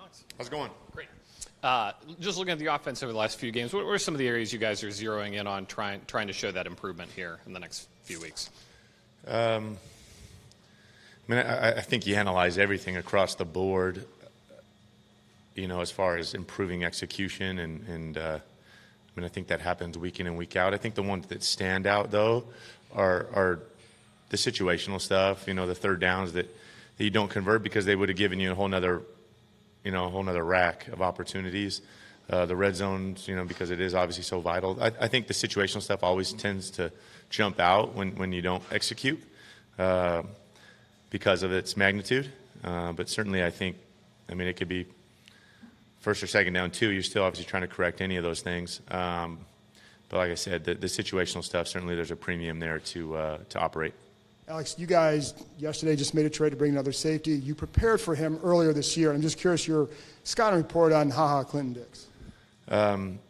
Alex. How's it going? Great. Just looking at the offense over the last few games, what are some of the areas you guys are zeroing in on trying to show that improvement here in the next few weeks? I think you analyze everything across the board, as far as improving execution, and I think that happens week in and week out. I think the ones that stand out, though, are the situational stuff, the third downs that you don't convert because they would have given you a whole nother rack of opportunities. The red zones, because it is obviously so vital. I think the situational stuff always tends to jump out when you don't execute because of its magnitude. But certainly I think, it could be first or second down too. You're still obviously trying to correct any of those things. But like I said, the situational stuff, certainly there's a premium there to operate. Alex, you guys yesterday just made a trade to bring another safety. You prepared for him earlier this year. I'm just curious your scouting report on Clinton-Dix.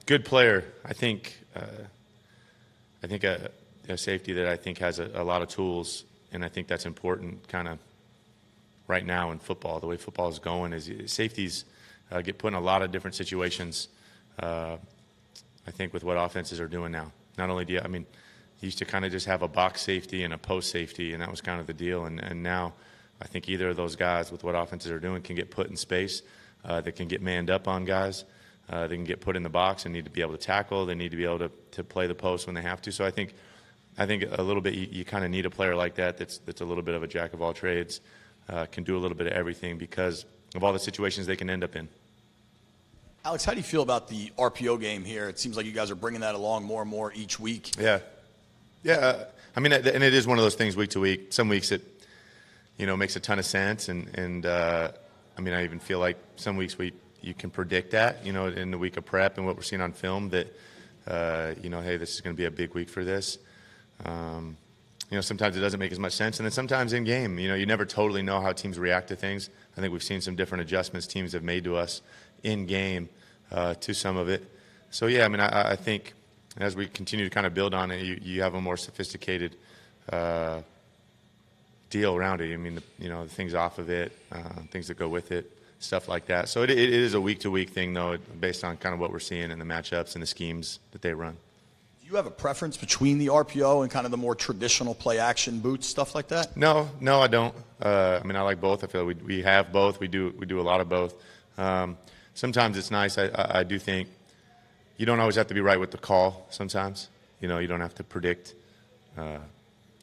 Good player. I think a safety that I think has a lot of tools, and I think that's important kind of right now in football. The way football is going is safeties get put in a lot of different situations, I think, with what offenses are doing now. Not only you used to kind of just have a box safety and a post safety, and that was kind of the deal. And now I think either of those guys, with what offenses are doing, can get put in space. They can get manned up on guys. They can get put in the box and need to be able to tackle. They need to be able to play the post when they have to. So I think a little bit you kind of need a player like that that's a little bit of a jack of all trades, can do a little bit of everything because of all the situations they can end up in. Alex, how do you feel about the RPO game here? It seems like you guys are bringing that along more and more each week. Yeah. And it is one of those things week to week. Some weeks it, makes a ton of sense, and I even feel like some weeks you can predict that, in the week of prep and what we're seeing on film that, hey, this is going to be a big week for this. Sometimes it doesn't make as much sense, and then sometimes in game, you never totally know how teams react to things. I think we've seen some different adjustments teams have made to us in game to some of it. So yeah, I think as we continue to kind of build on it, you have a more sophisticated deal around it. The things off of it, things that go with it, stuff like that. So it is a week-to-week thing, though, based on kind of what we're seeing in the matchups and the schemes that they run. Do you have a preference between the RPO and kind of the more traditional play-action boots, stuff like that? No, I don't. I like both. I feel like we have both. We do a lot of both. Sometimes it's nice. I do think you don't always have to be right with the call sometimes. You don't have to predict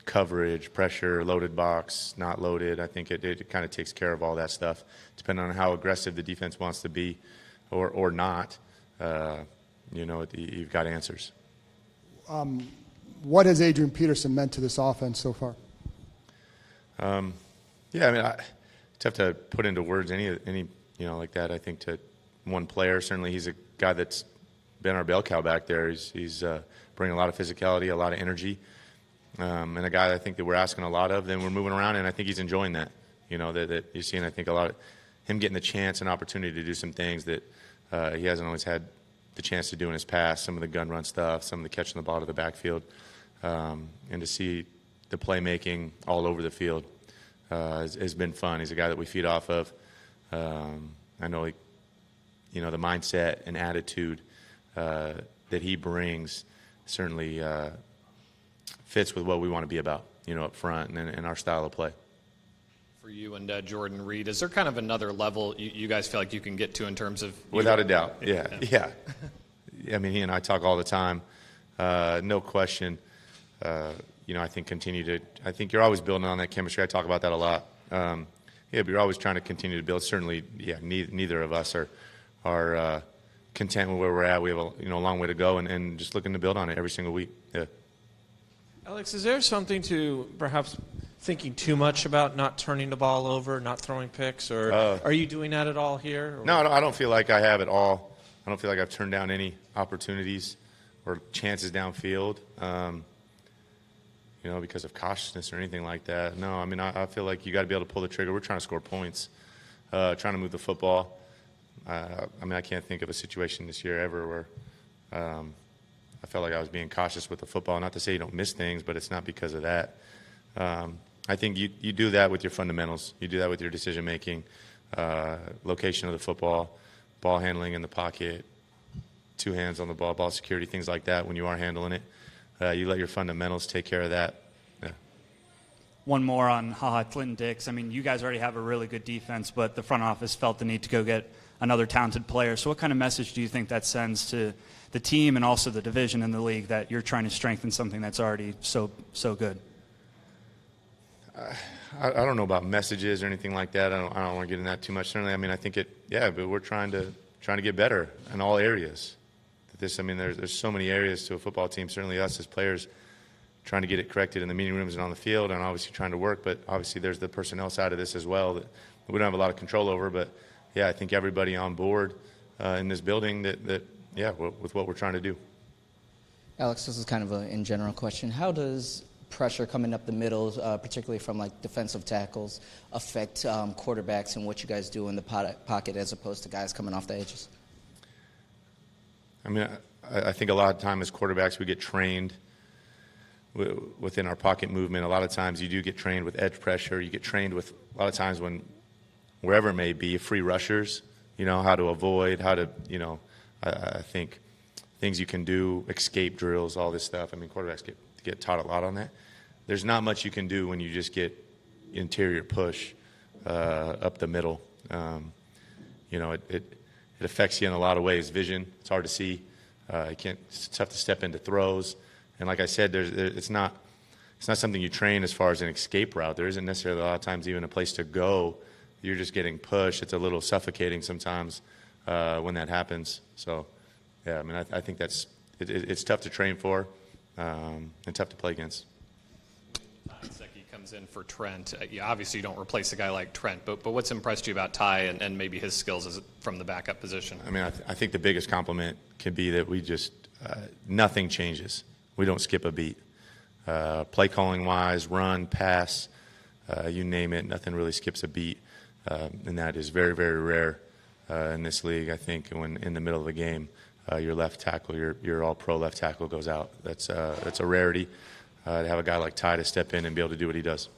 coverage, pressure, loaded box, not loaded. I think it kind of takes care of all that stuff, depending on how aggressive the defense wants to be or not. You've got answers. What has Adrian Peterson meant to this offense so far? It's tough to put into words any like that. I think to one player, certainly he's a guy that's been our bell cow back there. He's bringing a lot of physicality, a lot of energy, and a guy I think that we're asking a lot of. Then we're moving around, and I think he's enjoying that. That you're seeing. I think a lot of him getting the chance and opportunity to do some things that he hasn't always had the chance to do in his past. Some of the gun run stuff, some of the catching the ball to the backfield, and to see the playmaking all over the field has been fun. He's a guy that we feed off of. I know the mindset and attitude that he brings certainly fits with what we want to be about, up front and our style of play. For you and Jordan Reed, is there kind of another level you guys feel like you can get to in terms of? Without a doubt, yeah. He and I talk all the time, no question. I think I think you're always building on that chemistry. I talk about that a lot. But you're always trying to continue to build. Certainly, neither of us are content with where we're at. We have a long way to go, and just looking to build on it every single week. Yeah. Alex, is there something to perhaps thinking too much about not turning the ball over, not throwing picks, or are you doing that at all here? Or? No, I don't feel like I have at all. I don't feel like I've turned down any opportunities or chances downfield, because of cautiousness or anything like that. No, I feel like you got to be able to pull the trigger. We're trying to score points, trying to move the football. I can't think of a situation this year ever where I felt like I was being cautious with the football. Not to say you don't miss things, but it's not because of that. I think you do that with your fundamentals. You do that with your decision making. location of the football, ball handling in the pocket, 2 hands on the ball, ball security, things like that when you are handling it. You let your fundamentals take care of that. Yeah. One more on Clinton-Dix. I mean, you guys already have a really good defense, but the front office felt the need to go get another talented player. So what kind of message do you think that sends to the team and also the division in the league that you're trying to strengthen something that's already so good? I don't know about messages or anything like that. I don't want to get in that too much. Certainly, I mean, I think but we're trying to get better in all areas. There's so many areas to a football team. Certainly, us as players trying to get it corrected in the meeting rooms and on the field, and obviously trying to work. But obviously, there's the personnel side of this as well that we don't have a lot of control over. But yeah, I think everybody on board in this building with what we're trying to do. Alex, this is kind of an in general question. How does pressure coming up the middle, particularly from like defensive tackles, affect quarterbacks and what you guys do in the pocket as opposed to guys coming off the edges? I mean, I think a lot of time as quarterbacks we get trained within our pocket movement. A lot of times you do get trained with edge pressure. You get trained with a lot of times when wherever it may be, free rushers, how to avoid, I think things you can do, escape drills, all this stuff. I mean, quarterbacks get taught a lot on that. There's not much you can do when you just get interior push up the middle. It affects you in a lot of ways. Vision, it's hard to see. It's tough to step into throws. And like I said, it's not something you train as far as an escape route. There isn't necessarily a lot of times even a place to go. You're just getting pushed. It's a little suffocating sometimes when that happens. So, yeah, I mean, I think it's tough to train for and tough to play against. Secchi comes in for Trent. Obviously, you don't replace a guy like Trent, but what's impressed you about Ty and maybe his skills from the backup position? I mean, I think the biggest compliment can be that we just nothing changes. We don't skip a beat. Play calling wise, run, pass, you name it, nothing really skips a beat, and that is very, very rare in this league. I think when in the middle of a game, your left tackle, your all-pro left tackle goes out. That's a rarity to have a guy like Ty to step in and be able to do what he does.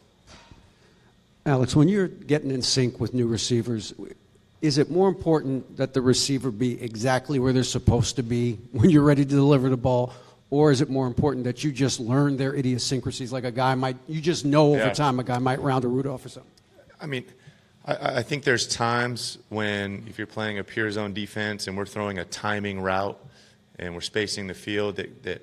Alex, when you're getting in sync with new receivers, is it more important that the receiver be exactly where they're supposed to be when you're ready to deliver the ball, or is it more important that you just learn their idiosyncrasies, like you just know over time a guy might round a route off or something? I mean, I think there's times when if you're playing a pure zone defense and we're throwing a timing route and we're spacing the field, that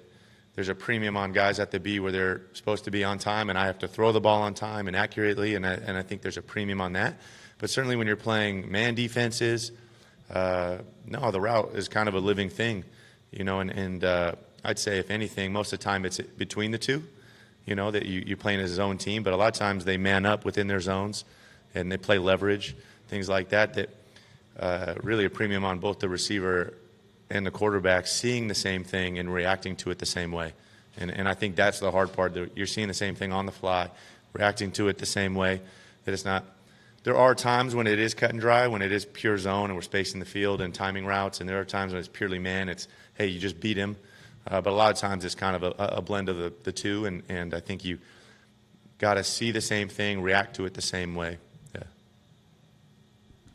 there's a premium on guys at the B where they're supposed to be on time, and I have to throw the ball on time and accurately, and I think there's a premium on that. But certainly when you're playing man defenses, no, the route is kind of a living thing, and I'd say if anything, most of the time it's between the two, that you're playing as a zone team, but a lot of times they man up within their zones and they play leverage, things like that really a premium on both the receiver and the quarterback seeing the same thing and reacting to it the same way. And I think that's the hard part. You're seeing the same thing on the fly, reacting to it the same way. That it's not. There are times when it is cut and dry, when it is pure zone and we're spacing the field and timing routes, and there are times when it's purely man. It's, hey, you just beat him. But a lot of times it's kind of a blend of the two, and I think you got to see the same thing, react to it the same way. Yeah.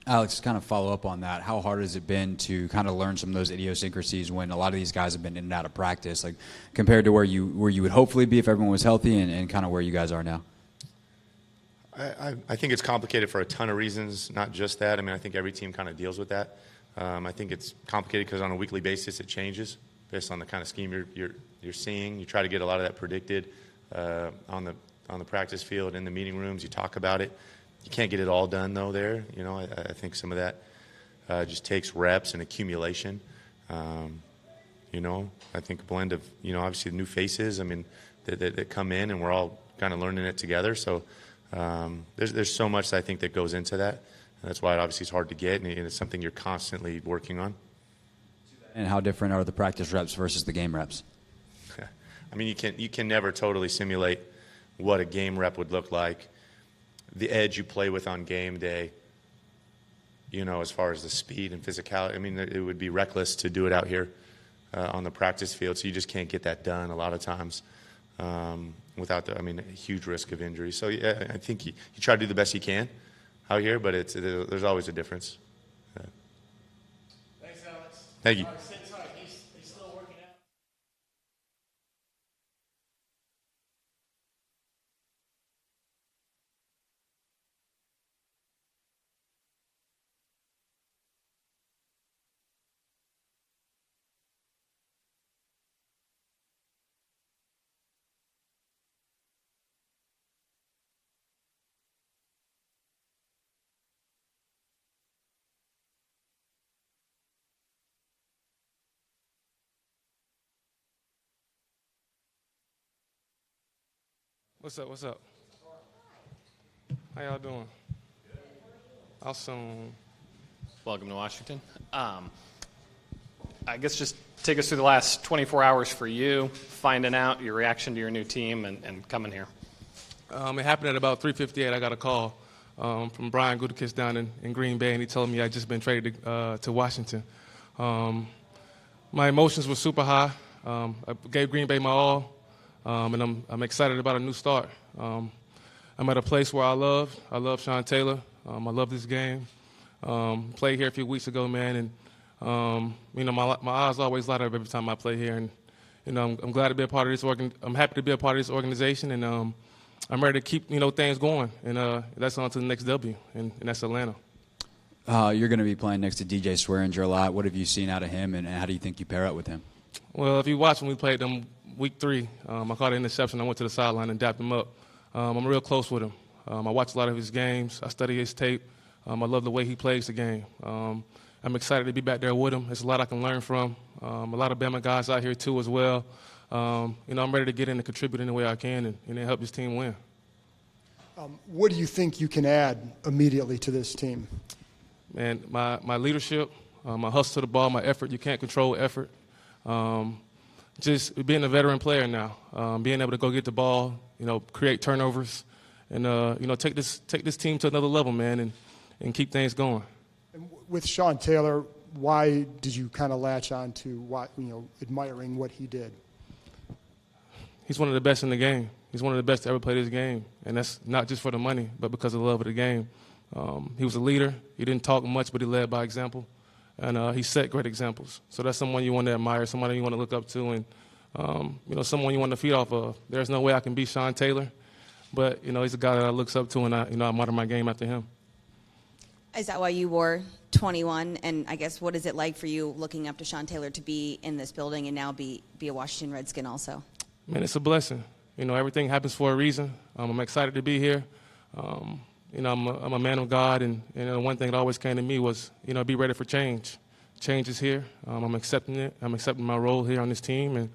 Alex, kind of follow up on that. How hard has it been to kind of learn some of those idiosyncrasies when a lot of these guys have been in and out of practice, like compared to where you would hopefully be if everyone was healthy, and kind of where you guys are now? I think it's complicated for a ton of reasons, not just that. I mean, I think every team kind of deals with that. I think it's complicated because on a weekly basis it changes based on the kind of scheme you're seeing. You try to get a lot of that predicted on the practice field, in the meeting rooms. You talk about it. You can't get it all done, though, there. I think some of that just takes reps and accumulation. I think a blend of, obviously new faces, I mean, that come in, and we're all kind of learning it together. So there's so much, I think, that goes into that. And that's why it obviously is hard to get, and it's something you're constantly working on. And how different are the practice reps versus the game reps? I mean, you can never totally simulate what a game rep would look like. The edge you play with on game day, as far as the speed and physicality. I mean, it would be reckless to do it out here on the practice field, so you just can't get that done a lot of times without a huge risk of injury. So, yeah, I think you try to do the best you can. out here, but there's always a difference. Thanks, Alex. Thank you. Sit tight. He's still working out. What's up? What's up? How y'all doing? Awesome. Welcome to Washington. I guess just take us through the last 24 hours for you, finding out your reaction to your new team and coming here. It happened at about 3:58. I got a call from Brian Gutekunst down in Green Bay, and he told me I'd just been traded to Washington. My emotions were super high. I gave Green Bay my all. And I'm excited about a new start. I'm at a place where I love Sean Taylor. I love this game. Played here a few weeks ago, man, and my eyes always light up every time I play here. And I'm glad to be a part of this. I'm happy to be a part of this organization, and I'm ready to keep things going. And that's on to the next W, and that's Atlanta. You're going to be playing next to DJ Swearinger a lot. What have you seen out of him, and how do you think you pair up with him? Well, if you watch when we played them week 3, I caught an interception. I went to the sideline and dapped him up. I'm real close with him. I watch a lot of his games. I study his tape. I love the way he plays the game. I'm excited to be back there with him. There's a lot I can learn from. A lot of Bama guys out here, too, as well. I'm ready to get in and contribute any way I can and help this team win. What do you think you can add immediately to this team? Man, my leadership, my hustle to the ball, my effort. You can't control effort. Just being a veteran player now, being able to go get the ball, create turnovers, and take this team to another level, man, and keep things going. And with Sean Taylor, why did you kind of latch on to admiring what he did? He's one of the best in the game. He's one of the best to ever play this game, and that's not just for the money, but because of the love of the game. He was a leader. He didn't talk much, but he led by example. And he set great examples. So that's someone you want to admire, somebody you want to look up to, and someone you want to feed off of. There's no way I can be Sean Taylor, but he's a guy that I look up to, and I model my game after him. Is that why you wore 21? And I guess what is it like for you looking up to Sean Taylor to be in this building and now be a Washington Redskin also? Man, it's a blessing. Everything happens for a reason. I'm excited to be here. I'm a man of God, and one thing that always came to me was, be ready for change. Change is here. I'm accepting it. I'm accepting my role here on this team, and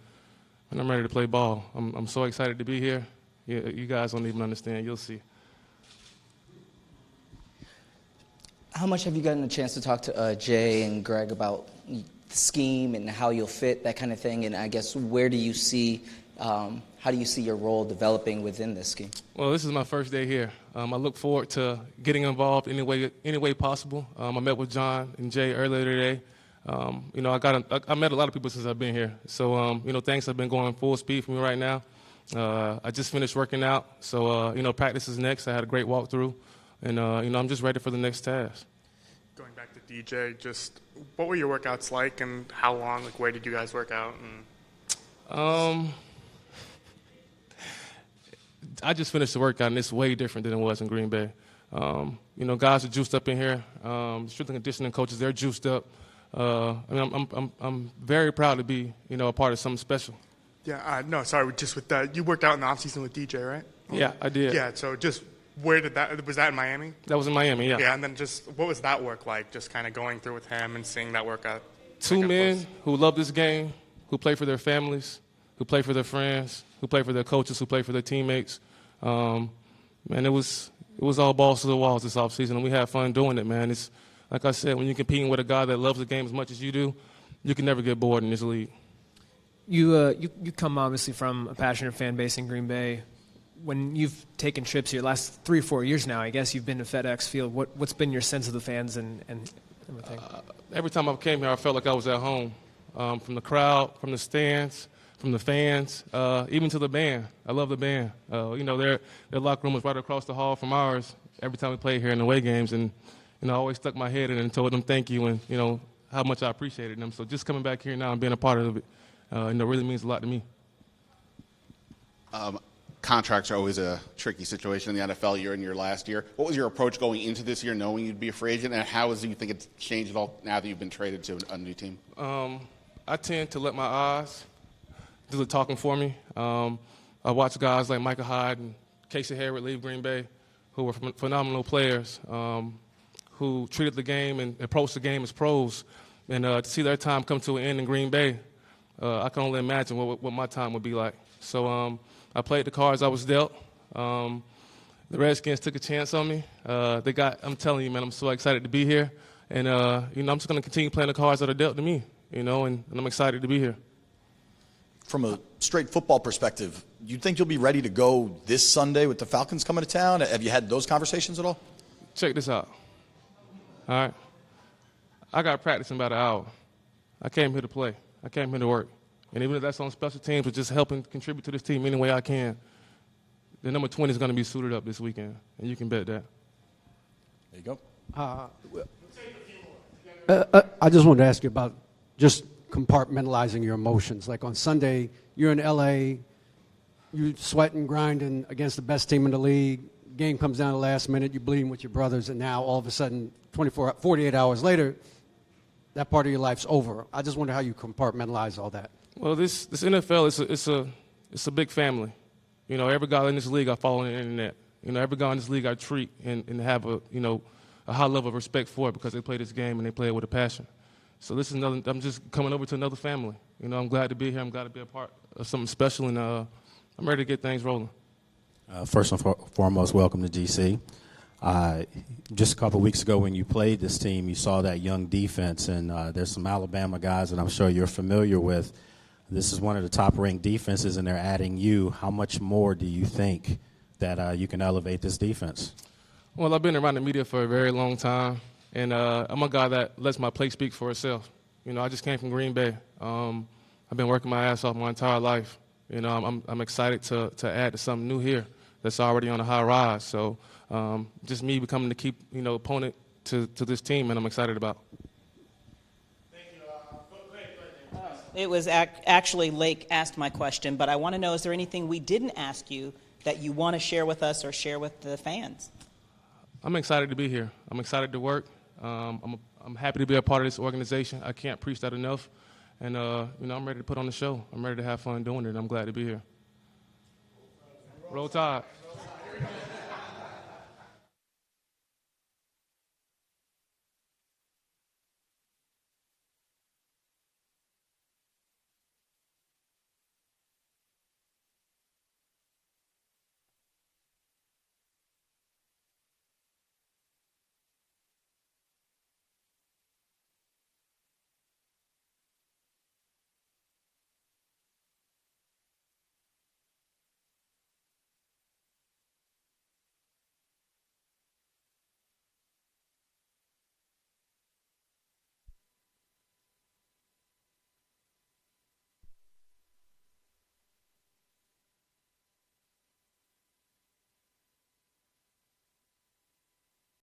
I'm ready to play ball. I'm so excited to be here. You guys don't even understand. You'll see. How much have you gotten a chance to talk to Jay and Greg about the scheme and how you'll fit, that kind of thing? And I guess how do you see your role developing within this scheme? Well, this is my first day here. I look forward to getting involved any way possible. I met with John and Jay earlier today. I met a lot of people since I've been here. So, things have been going full speed for me right now. I just finished working out. So, practice is next. I had a great walkthrough. And, I'm just ready for the next task. Going back to DJ, just what were your workouts like and how long, where did you guys work out? I just finished the workout, and it's way different than it was in Green Bay. Guys are juiced up in here. Strength and conditioning coaches, they're juiced up. I'm very proud to be, a part of something special. Yeah, no, sorry, just with that, you worked out in the offseason with DJ, right? Yeah, I did. Yeah, so just was that in Miami? That was in Miami, yeah. Yeah, and then just what was that work like, just kind of going through with him and seeing that workout? Two men who love this game, who play for their families, who play for their friends, who play for their coaches, who play for their teammates. Man, it was all balls to the walls this offseason, and we had fun doing it, man. It's like I said, when you're competing with a guy that loves the game as much as you do, you can never get bored in this league. You come obviously from a passionate fan base in Green Bay. When you've taken trips here, the last 3 or 4 years now, I guess you've been to FedEx Field. What's been your sense of the fans and everything? Every time I came here, I felt like I was at home. From the crowd, from the stands, from the fans, even to the band. I love the band. Their locker room was right across the hall from ours every time we played here in away games, and I always stuck my head in and told them thank you and how much I appreciated them. So just coming back here now and being a part of it, really means a lot to me. Contracts are always a tricky situation in the NFL. You're in your last year. What was your approach going into this year, knowing you'd be a free agent, and how do you think it's changed at all now that you've been traded to a new team? I tend to let my eyes do the talking for me. I watch guys like Micah Hyde and Casey Hayward leave Green Bay, who were phenomenal players, who treated the game and approached the game as pros. And to see their time come to an end in Green Bay, I can only imagine what my time would be like. So I played the cards I was dealt. The Redskins took a chance on me. I'm telling you, man, I'm so excited to be here. And, I'm just going to continue playing the cards that are dealt to me, and I'm excited to be here. From a straight football perspective, you think you'll be ready to go this Sunday with the Falcons coming to town? Have you had those conversations at all? Check this out. All right. I got practice in about an hour. I came here to play. I came here to work. And even if that's on special teams or just helping contribute to this team any way I can, the number 20 is going to be suited up this weekend, and you can bet that. There you go. I just wanted to ask you about just compartmentalizing your emotions. Like on Sunday, you're in L.A., you're sweating, grinding against the best team in the league. Game comes down to the last minute, you're bleeding with your brothers, and now all of a sudden, 48 hours later, that part of your life's over. I just wonder how you compartmentalize all that. Well, this NFL it's a big family. Every guy in this league I follow on the internet. Every guy in this league I treat and have a high level of respect for it because they play this game and they play it with a passion. So this is I'm just coming over to another family. I'm glad to be here. I'm glad to be a part of something special, and I'm ready to get things rolling. First and foremost, welcome to D.C. Just a couple of weeks ago when you played this team, you saw that young defense, and there's some Alabama guys that I'm sure you're familiar with. This is one of the top-ranked defenses, and they're adding you. How much more do you think that you can elevate this defense? Well, I've been around the media for a very long time, and I'm a guy that lets my play speak for itself. I just came from Green Bay. I've been working my ass off my entire life. I'm excited to add to something new here that's already on a high rise. So just me becoming the key, opponent to this team, and I'm excited about. It was actually Lake asked my question, but I want to know, is there anything we didn't ask you that you want to share with us or share with the fans? I'm excited to be here. I'm excited to work. I'm happy to be a part of this organization. I can't preach that enough. And, I'm ready to put on the show. I'm ready to have fun doing it. I'm glad to be here. Roll Tide.